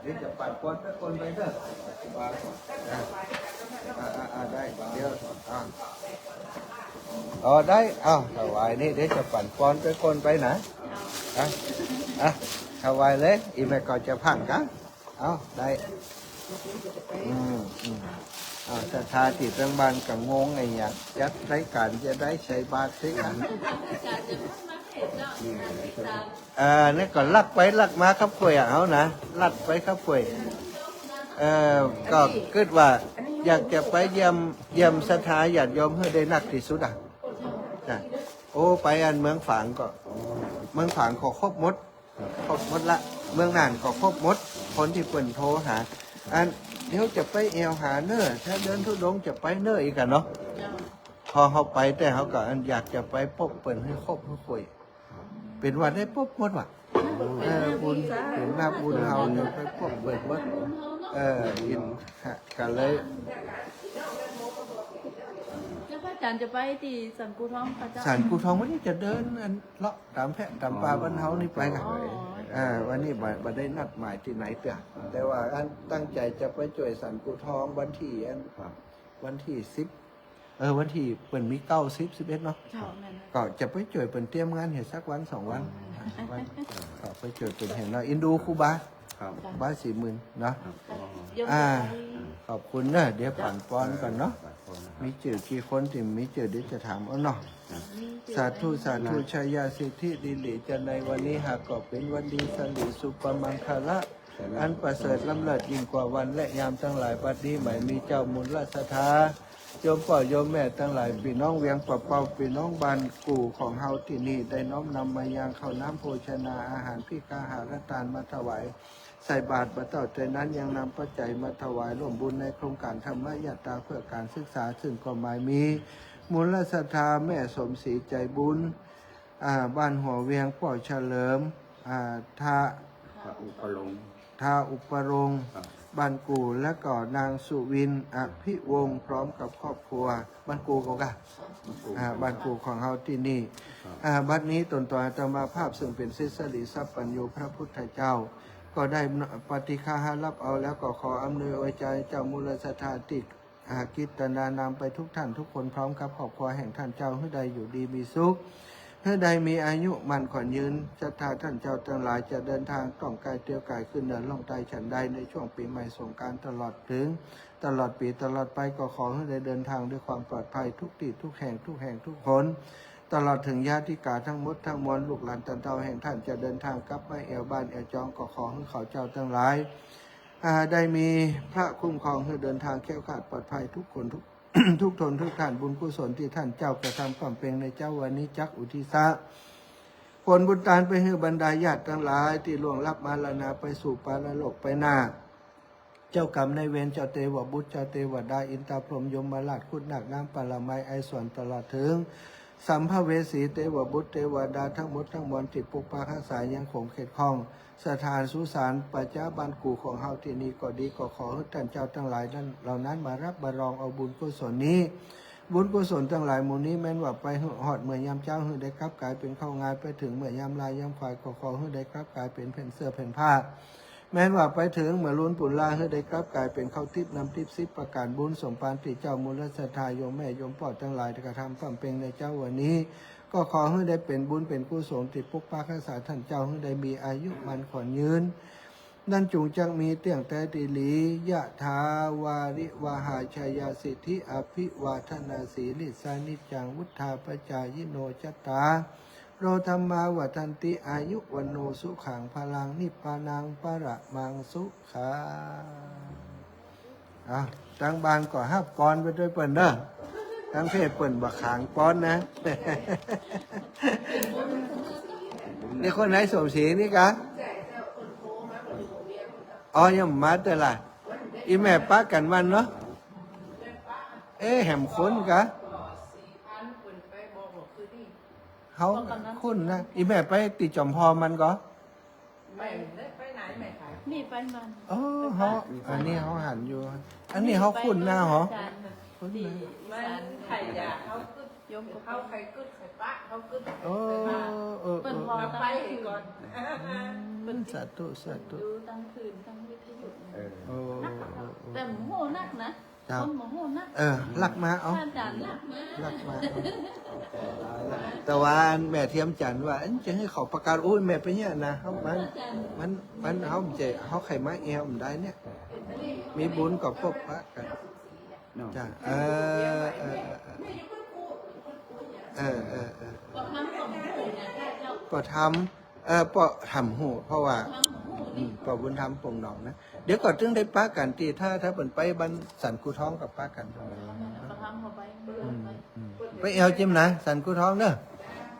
เดี๋ยวจะปั่นคนไปเด้อได้เดี๋ยวได้ถวายนี่เดี๋ยวจะปั่นป้อนไปคนไปนะถวายเลยอีแม่ก็จะพังกันได้ศรัทธาที่ตั้งบ้านกับงงไงอย่างยัดรายการจะได้ใช้บาตรสินี่ก็ลักไปลักมาครับคุยเอานะลัดไปครับคุยก็คิดว่าอยากจะไปเยี่ยมศรัทธาญาติโยมให้ได้นักที่สุดไปเมืองฝางก็เมืองฝางก็ครบหมดละเมืองน่านก็ครบหมดคนที่เปิ่นโทรหาเดี๋ยวจะไปเอวหาเน้อถ้าเดินทุดงจะไปเน้ออีกกันเนาะพอเขาไปแต่เขาก็อยากจะไปพบเปิ่นให้ครบให้คุยเป็นวันได้พบหมดว่ะบุญเป็นหน้าบุญเฮาเนี่ยไปพบเปิ่นหมดกินกันเลย จารย์จะไปที่สันกูท้องพระเจ้า สารกูทองวันนี้จะเดินเลาะตามแพะตามป่าบ้านเฮานี่ไปกัน วันนี้บ่ได้นัดหมายที่ไหนเตือแต่ว่าอันตั้งใจจะไปจ่วยสารกูทองวันที่วันที่10วันที่เปิ่นมี9 10 11เนาะ เจ้าแม่น ก็จะไปจ่วยเปิ่นเตรียมงานเห็นสักวัน2 วันก็ไปจ่วยเปิ่นเห็นเนาะอินดูครูบา ครับ บ้าน40,000เนาะ โยม อ่า จะไป ขอบคุณเนอะเดี๋ยวผ่านปอนก่อนเนาะ บาทคนนะครับ มีจื่อกี่คนที่มีจื่อเดี๋ยวจะถามเอาเนาะ มีเจ สาธุสาธุชัยยาสิทธิดิลิจะในวันนี้หากก็เป็นวันดีสลิสุปมังคละ อันประเสริฐล้ำเลิศยิ่งกว่าวันและยามทั้งหลายบัดนี้หมายมีเจ้ามูลราชธาโยมพ่อโยมแม่ทั้งหลายพี่น้องเวียงปะเป่าพี่น้องบ้านกู่ของเฮาที่นี่ได้น้อมนำมายังข้าวน้ำโภชนาอาหารพิกาหารทานมาถวายใส่บาตรมาต่อใจนั้นยังนำปัจจัยมาถวายร่วมบุญในโครงการธรรมยาตราเพื่อการศึกษาซึ่งก็หมายมีมูลราชธาแม่สมศรีใจบุญบ้านหัวเวียงป่อเฉลิมท่า พระอุปโลงค์ ท่าอุปรงค์ ครับ บ้านกูและก็นางสุวินอภิวงศ์พร้อมกับครอบครัวบ้านกูเขากะบ้านกูของเฮาที่นี่บัดนี้ตนต่ออาตมาภาพซึ่งเป็นศิษลิทรัพย์ปัญโยพระพุทธเจ้า ก็ได้ปฏิฆาหารับเอาแล้วก็ขออำนวยอวยใจเจ้ามูลสถาติกกิตนานามไปทุกท่านทุกคนพร้อมกับครอบครัวแห่งท่านเจ้าให้ใดอยู่ดีมีสุขให้ใดมีอายุมันขวัญยืนศรัทธาท่านเจ้าทั้งหลายจะเดินทางต้องกายเตียวกายขึ้นเนินล่องไตฉันใดในช่วงปีใหม่สงกรานต์ตลอดถึงตลอดปีตลอดไปก็ขอให้ได้เดินทางด้วยความปลอดภัยทุกที่ทุกแห่งทุกคนตลอดถึงญาติกาทั้งหมดทั้งมวลลูกหลานตันเตาแห่งท่านจะเดินทางกลับมาแอวบ้านแอวจองก็ขอให้เขาเจ้าทั้งหลายได้มีพระคุ้มครองให้เดินทางแคล้วคลาดปลอดภัยทุกคนทุก ทุกทนทุกท่านบุญกุศลที่ท่านเจ้ากระทำความเป็นในเจ้าวันนี้จักอุทิศะผลบุญทานไปให้บรรดาญาติทั้งหลายที่ล่วงลับมาลนาไปสู่ปาลโลกไปหน้า เจ้ากรรมในายเวรเจ้าเทวบุตรเจ้าเทวดาอินทรพรหมยมราชคุณนักน้ำปรมัยไอส่วนตลอดถึงสัมภเวสีเทวบุตรเทวดาทั้งหมดทั้งมวลที่ปกปักรักษายังคงเขตคล้องสถานสุสานปัจจาบันกูของเฮาที่นี่ก็ดีก็ขอให้ท่านเจ้าทั้งหลายนั้นเหล่านั้นมารับบารองเอาบุญกุศลนี้ บุญกุศลทั้งหลายหมู่นี้แม้นว่าไปหอดเมื่อยามเจ้าให้ได้กลับกลายเป็นเข้างานไปถึงเมื่อยามลายยามควายก็ขอให้ได้กลับกลายเป็นแผ่นเสื้อแผ่นผ้าแม้นว่าไปถึงเมื่อล้นปุนลาให้ได้กลับกลายเป็นข้าวทิพย์น้ำทิพย์10ประการบุญสมปานที่เจ้ามูลสัทธาโยมแม่โยมพ่อทั้งหลายที่กระทำความเป็นในเจ้าวันนี้ ก็ขอให้ได้เป็นบุญเป็นกุศลที่ปกปักรักษาท่านเจ้าให้ได้มีอายุมันขวัญยืนนั่นจุงจักมีเตียงแต่ติลียะทาวาริวาหาชายาสิทธิอภิวาทนาสีลิสานิจังวุธาปจายโนจตาโรธรรมาวัฏันติอายุวันโนสุขังพลังนิพพานังปะระมังสุขาตั้งบานก็ห้าปอนไปด้วยเปิ่นเด้อทั้งเพศเปิ่นบักขางปอนนะ นี่คนไหนสมศรีนี่กะอ๋อยังมาแต่ละอีแม่ป้ากันมันเนาะแหมคนกะเขาคุ้นนะอีแม่ไปติดจอมพอมันก็ นี่ไปมัน อ๋อเขาอันนี้เขาหันอยู่ อันนี้เขาคุ้นหน้าเหรอ คุ้นนะ มันไข่ยาเขากึด โยม เขาไข่กึดไข่ปะเขากึด โอ้เ เปิดพอ เรา ตั้ง ไป คืน ก่อน สาธุสาธุ ดูตั้งคืนตั้งวิทยุ เออ โอ้ แต่หมูโหนักนะคนหมูโหนัก ลักมาเอา ถ้าจานลักมา ลักมาแต่ว่าแม่เทียมจันว่าจะให้เขาประกาศโอ้ยแม่ไปเนี่ยนะเขามันเขาจะเขาไข่ไม้แอวมันได้เนี่ย มีบุญกับพบพระกัน เนาะ จ้ะก็ทำของหมูเนี่ยได้เจ้า ก็ทำหูเพราะว่า ทำของหมูนี่ ปอบุญธรรมปงหนองนะเดี๋ยวก่อนถึงได้ป้ากันตีถ้าเปิ่นไปบันสันกูท้องกับป้ากัน ก็ทำเข้าไปไป ไปเอวจิ้มนะสันกูท้องเนอะ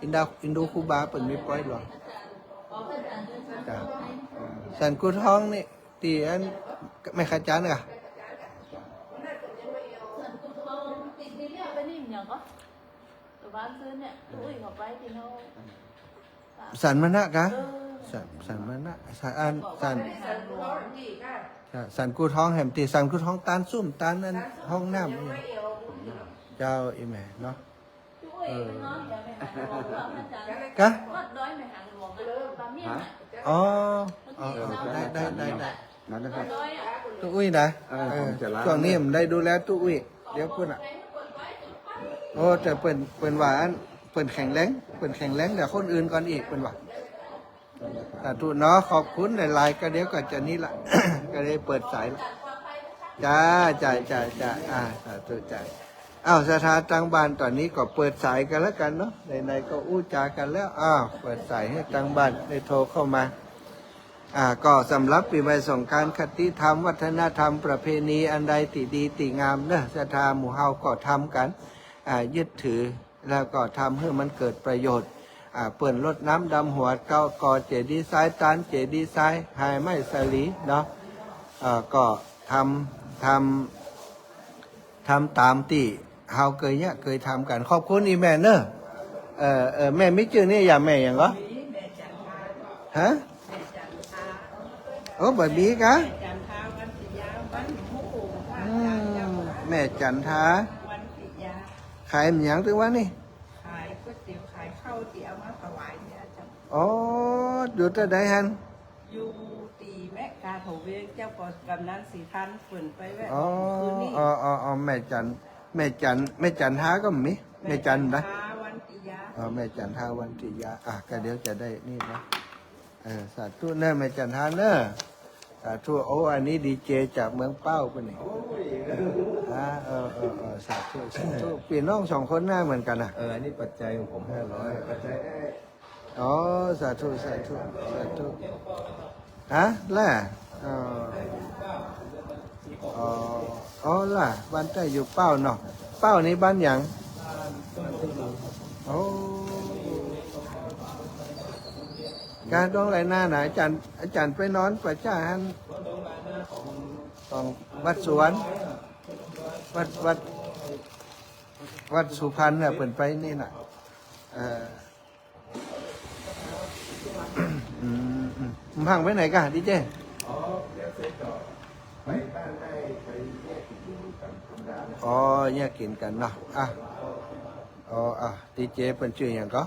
อินดูคูบาเปิ่นมีปล่อยหรอกจ้ะสันกูท้องนี่ตีอันไม่ขจานกะ ติดที่เรียกไปนี่อย่างก็ตัวบ้านซื้อเนี่ยตุ้ยเข้าไปที่เขา สันมณะกะสันมณะสันสันกูท้องแหมตีสันกูท้องตานซุ่มตานนั้นห้องน้ำนี่ เจ้าอีแม่เนาะ chú ơi cái nó để mày hàng luồng vào nó chẳng กะ mất đói mày hàng luồng cái bà miên này อ๋อ nó chỉ sao ได้ นั่นนะครับ đói ạ ตู้อุ้ยนะ ผมจะล้าง ช่วงนี้ผมได้ดูแลตู้อุ้ยเดี๋ยวพุ่นอ่ะโอ้แต่เปิ่นว่าอันเปิ่นแข็งแรงเดี๋ยวคนอื่นก่อนอีกเปิ่นว่าสาธุเนาะขอบคุณในไลน์ก็เดี๋ยวก็จะนี้ละ ก็ได้เปิดสายละจ้าสาธุจ้าอ้าวสถานตังบ้านตอนนี้ก็เปิดสายกันแล้วกันเนาะในก็อู้จากันแล้วอ้าวเปิดสายให้ตังบ้านได้โทรเข้ามาก็สำหรับปีใหม่สงกรานต์คติธรรมวัฒนธรรมประเพณีอันใดติดีติงามเนอะศรัทธาหมู่เฮาก็ทำกันยึดถือแล้วก็ทำให้มันเกิดประโยชน์เปิ่นรดน้ำดำหัวเก้าก่อเจดีย์ซ้ายตานเจดีย์ซ้ายหายไม้สลีเนาะก็ทำตามที่เฮาเคยทำกันขอบคุณอีแม่เนอะแม่ไม่เจอนี่อย่าแม่อย่างก็ฮะโอ้แบบนี้กะ จันทาวันสิยาวันหมูว่า อืมแม่จันทา วันสิยา ขายมันหยังถึงว่านี่ ขายก๋วยเตี๋ยวขายข้าวเตี๋ยวมาถวายเนี่ยจ้ะ อ๋ออยู่ที่ใดฮัน อยู่ตีแม่กาโถเวียงเจ้าก่อกำนันสีทันฝืนไปแวะ อ๋อ คืนนี้ แม่จันทาก็มีแม่จันนะ ทาวันสิยา แม่จันทาวันติยาก็เดี๋ยวจะได้นี่นะสาธุเนอะแม่จันทาเนอะสาธุโอ้อันนี้ดีเจจากเมืองเป้าปะนี่สาธุพี่น้องสองคนหน้าเหมือนกันอ่ะ อันนี้ปัจจัยของผม500ปัจจัย อ๋อสาธุฮะล่ะอ๋อล่ะบ้านใต้อยู่เป้าเนาะเป้านี้บ้านหยังโอ้การต้องไรหน้าไหนอาจารย์ไปนอนประจ้าฮันของวัดสวนวัดสุพรรณน่ะเปิ่นไปนี่น่ะพังไปไหนกะดิเจอ๋อแยกกินกันเนาะดิเจเป็นชื่ออย่างก็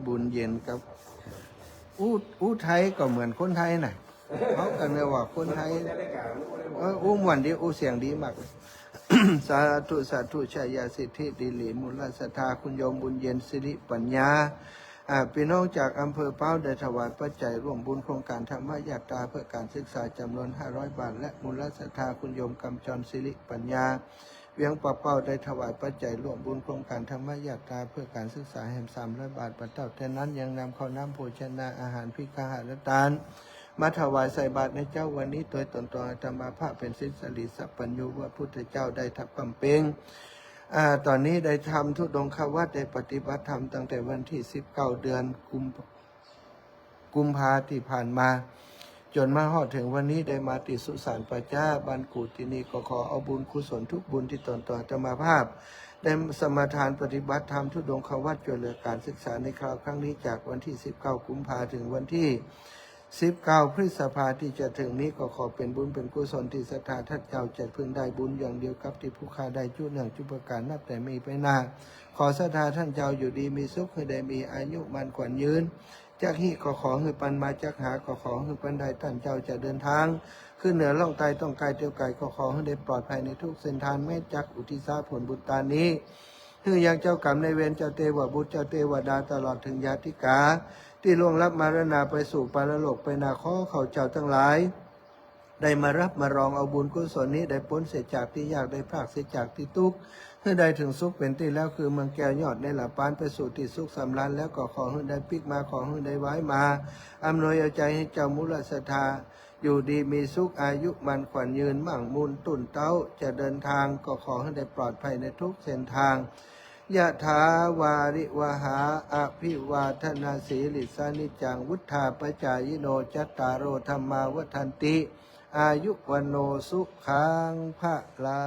บุญเย็นกับอู้ไทยก็เหมือนคนไทยน่ะเขากันเลยว่าคนไทยอู้ม่วนดีอู้เสียงดีมาก สาธุชัยยาสิทธิดิลิมูลศรัทธาคุณโยมบุญเย็นสิริปัญญาพี่น้องจากอำเภอเป้าได้ถวายปัจจัยร่วมบุญโครงการธรรมยาตราเพื่อการศึกษาจำนวน500 บาทและมูลศรัทธาคุณโยมกำจรสิริปัญญาเวียงปะเป้าได้ถวายปัจจัยร่วมบุญโครงการธรรมยาตราเพื่อการศึกษาแห่ง300 บาทปัจจัยแต่นั้นยังนำข้าวน้ำโภชนาอาหารพิฆาหารทานมาถวายใส่บาตรในเจ้าวันนี้โดยตนต่อธรรมาภาพเป็นสิสริสัพปัญญูว่าพุทธเจ้าได้ทับกำเปงตอนนี้ได้ทำทุดงควัตได้ปฏิบัติธรรมตั้งแต่วันที่19 เดือนกุมภาที่ผ่านมาจนมาฮอดถึงวันนี้ได้มาติสุสานปัจจาบันกูที่นี่ก็ขอเอาบุญกุศลทุกบุญที่ตนต่อธรรมาภาพได้สมาทานปฏิบัติธรรมทุดงควัตช่วยเหลือการศึกษาในคราวครั้งนี้จากวันที่19 กุมภาถึงวันที่19 พฤษภาที่จะถึงนี้ก็ขอเป็นบุญเป็นกุศลที่ศรัทธาท่านเจ้าจะพึงได้บุญอย่างเดียวกับที่ผู้ค้าได้จุดหนึ่งจุดประการนับแต่มีไปนาขอศรัทธาท่านเจ้าอยู่ดีมีสุขให้ได้มีอายุมันขวัญยืนจากหิก็ขอให้ปันมาจากหาก็ขอให้ปันได้ท่านเจ้าจะเดินทางขึ้นเหนือล่องใต้ต้องไกลเตียวไกลก็ขอให้ได้ปลอดภัยในทุกเส้นทางแม้จักอุทิศผลบุญตานี้คือยังเจ้ากรรมในเวรเจ้าเทวบุตรเจ้าเทวดาตลอดถึงญาติกาที่ล่วงลับมรณาไปสู่ปรโลกไปนาข้อเขาเจ้าทั้งหลายได้มารับมารองเอาบุญกุศลนี้ได้พ้นเสียจากที่ยากได้พรากเสียจากที่ทุกข์ให้ได้ถึงสุขเป็นที่แล้วคือเมืองแก้วยอดในหลับปานไปสู่ที่สุขสำราญแล้วก็ขอให้ได้ปิกมาขอให้ได้ไว้มาอำนวยเอาใจให้เจ้ามุลศรัทธาอยู่ดีมีสุขอายุมันขวัญยืนมั่งมูลตุ่นเต้าจะเดินทางก็ขอให้ได้ปลอดภัยในทุกเส้นทางยะถาวาริวหาอภิวาทนาสีลิสานิจังวุธาปจายโนจัตตารโอธรรมาวัฏันติอายุวันโนสุขังพระลา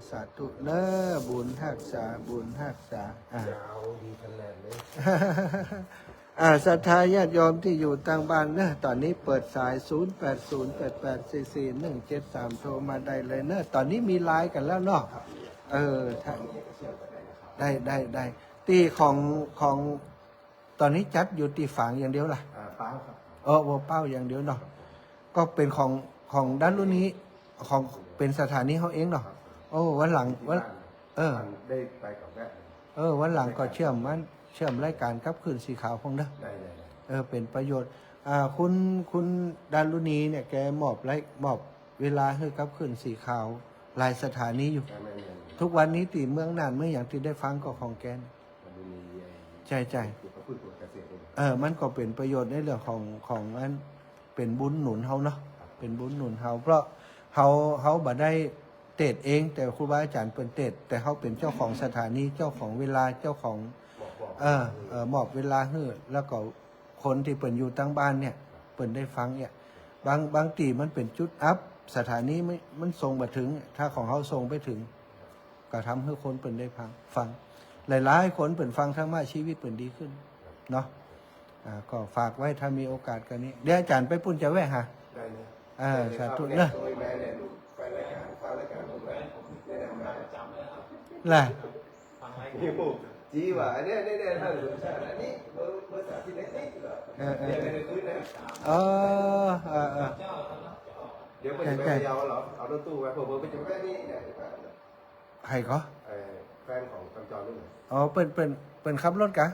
สาธุเนอบุญหักษาบุญหักษาดีกันแหละเลย ศรัทธาญาติโยมที่อยู่ต่างบ้านเนอะตอนนี้เปิดสาย 0808844173 โทรมาได้เลยเนอะตอนนี้มีไลน์กันแล้วเนาะถ้าได้ที่ของตอนนี้จัดอยู่ที่ฝางอย่างเดียวล่ะ เปล่าครับ วัวเป้าอย่างเดียวเนาะก็เป็นของด้านรุ่นนี้ของเป็นสถานีเขาเองเนาะวันหลังวันได้ไปกับแม่ วันหลังก็เชื่อมรายการกับคืนสีขาวพงเด้อ ได้ เป็นประโยชน์คุณดารุณีเนี่ยแกมอบเวลาให้กับคืนสีขาวหลายสถานีอยู่ ทุกวันนี้ตีเมืองน่านเมื่ออย่างที่ได้ฟังก็ของแกนใช่มันก็เป็นประโยชน์ในเรื่องของอันเป็นบุญหนุนเขาเนาะเป็นบุญหนุนเขาเพราะเขาบ่ได้เตดเอง แต่ครูบาอาจารย์เป็นเตดแต่เขาเป็นเจ้าของสถานีเจ้าของเวลาเจ้าของมอบเวลาให้แล้วก็คนที่เปิ่นอยู่ตั้งบ้านเนี่ยเปิ่นได้ฟังเนี่ยบางตีมันเป็นจุดอัพสถานีมันส่งมาถึงถ้าของเขาส่งไปถึงก็ทำให้คนเปิ่นได้ฟังหลายๆคนเปิ่นฟังธรรมะชีวิตเปิ่นดีขึ้นเนาะก็ฝากไว้ถ้ามีโอกาสกันนี้เดี๋ยวอาจารย์ไปปุ่นจะแวะหาสาธุเนอะแหละจีว่าเนี่ยท่านสุชาติอันนี้เบอร์30นี่เดี๋ยวไปพะเยาเหรอเอารถตู้ไปเพิ่มไปถึงแม่นี่ใครก็แฟนของกำจรนี่เปิ้นขับรถกะ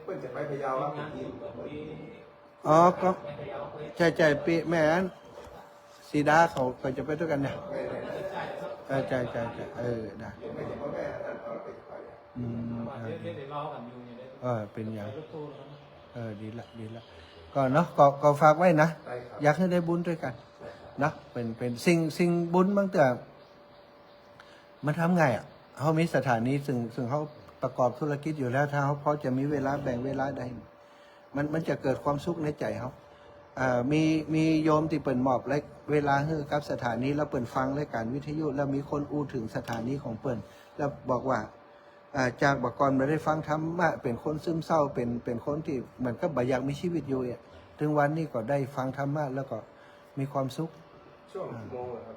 เปิ้นจะไปพะเยาครับก็ใจปีแม่อันสีดาเขาจะไปด้วยกันเนี่ยใจได้เป็นอย่างดีละก็เนาะก็ฝากไว้นะอยากให้ได้บุญด้วยกันนะเป็นสิ่งบุญบางแต่มันทำไงเขามีสถานีซึ่งเขาประกอบธุรกิจอยู่แล้วถ้าเขาพอจะมีเวลาแบ่งเวลาได้มันจะเกิดความสุขในใจเขามีโยมที่เปิดมอบและเวลาให้กับสถานีแล้วเปิดฟังรายการวิทยุแล้วมีคนอู้ถึงสถานีของเปิดแล้วบอกว่าจากบักกรมาได้ฟังธรรมะเป็นคนซึมเศร้าเป็นคนที่เหมือนกับบ่อยากมีชีวิตอยู่ถึงวันนี้ก็ได้ฟังธรรมะแล้วก็มีความสุขช่วงโมงครับ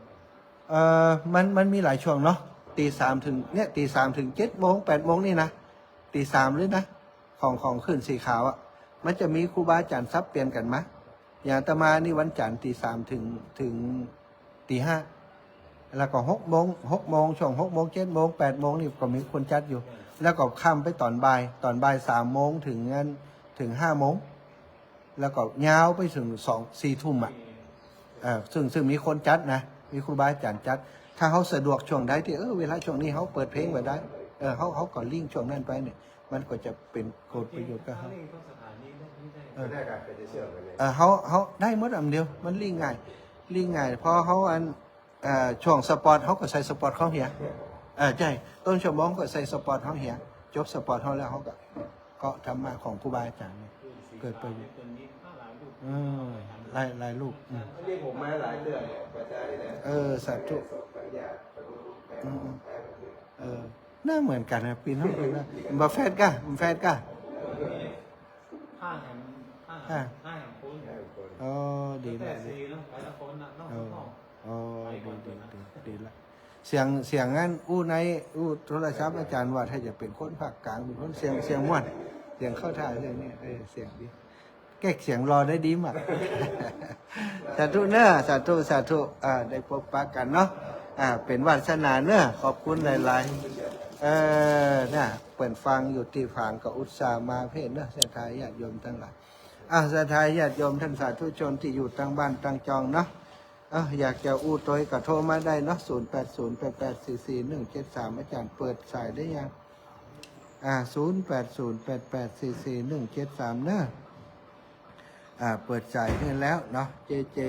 มันมีหลายช่วงเนาะตีสามถึง7 โมง 8 โมงนี่นะตีสามหรือนะของขึ้นสีขาวมันจะมีครูบาอาจารย์ซับเปลี่ยนกันไหมอย่างอาตมานี่วันจันทร์ตี 3ถึงตี 5แล้วก็6 โมงช่วง6 โมง 7 โมง 8 โมงนี่ก็มีคนจัดอยู่แล้วก็ข้ามไปตอนบ่าย3 โมงถึง 5 โมงแล้วก็ยาวไปถึง4 ทุ่มซึ่งมีคนจัดนะมีครูบาอาจารย์จัดถ้าเขาสะดวกช่วงใดที่เวลาช่วงนี้เขาเปิดเพลงไว้ได้เขาก็ลิงก์ช่วงนั้นไปเนี่ยมันก็จะเป็นโกดประโยชน์กับเขาได้การไปเชื่อมกันเลยเขาได้หมดอันเดียวมันลิงก์ง่ายพอเขาช่วงสปอร์ตเขาก็ใส่สปอร์ตเขาเหียใช่ต้นชั่วโมงก็ใส่สปอร์ตเขาเหียจบสปอร์ตเขาแล้วเขาก็ทำมาของครูบาอาจารย์เกิดประโยชน์หลายลูกนี่ผมมาหลายเดือนสาธุน่าเหมือนกันนะปีน้องนะมาแฟนก้าดีละดีละเสียงงั้นอู้โทรศัพท์อาจารย์ว่าถ้าจะเป็นคนภาคกลางเป็นคนเสียงม่วนเสียงเข้าท่าเรื่องนี้เสียงดีแก้เสียงรอได้ดีมากสาธุเนอะสาธุได้พบปะกันเนาะเป็นวาสนาเนอะขอบคุณหลายเนี่ยเปิดฟังอยู่ที่ฝั่งก็อุตส่าห์มาเพศเนอะศรัทธาญาติโยมทั้งหลายศรัทธาญาติโยมท่านสาธุชนที่อยู่ตั้งบ้านตั้งจองเนาะอยากจะอู้ตัวก็โทรมาได้เนาะ0808844173อาจารย์เปิดสายได้ยัง0808844173เนอะเปิดสายให้แล้วเนาะเจ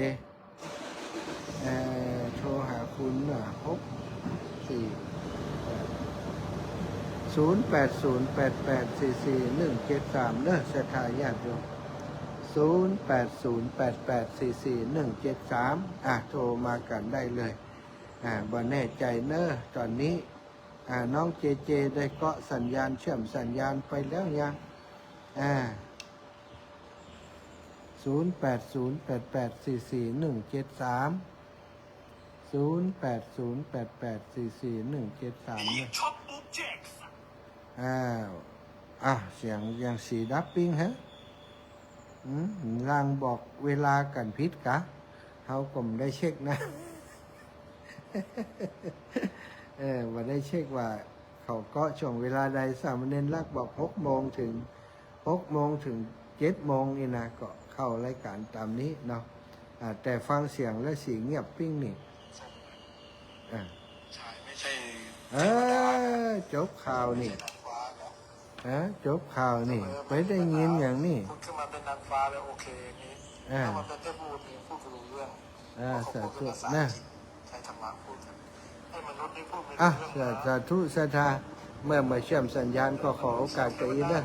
โทรหาคุณ0808844173เนอะศรัทธาญาติโยม0808844173โทรมากันได้เลยบ่แน่ใจเนอะตอนนี้น้องเจได้เกาะสัญญาณเชื่อมสัญญาณไปแล้วยัง เนี่ยเสียงอย่างสีดับปิ้งฮะลางบอกเวลากันพิษกะเขาก็ไม่ได้เช็คนะ ว่าได้เช็คว่าเขาก็ช่วงเวลาใดสามเณรลักบอก6 โมงถึง7 โมงนี่นะก็เข้ารายการตามนี้เนาะแต่ฟังเสียงและสีเงียบปิ้งนี่ไม่ใช่ จบข่าวนี่จบข่าวนี่ไปได้ยินอย่างนี้ พูดขึ้นมาเป็นนางฟ้าแล้วโอเคอย่างนี้ถ้ามันเป็นเทพพูดพูดรู้เรื่อง สาธุนะ ใช้ธรรมะพูดกันให้มนุษย์ได้พูดไม่รู้เรื่อง สาธุสาธาเมื่อมาเชื่อมสัญญาณก็ขอโอกาสกับอีกนะ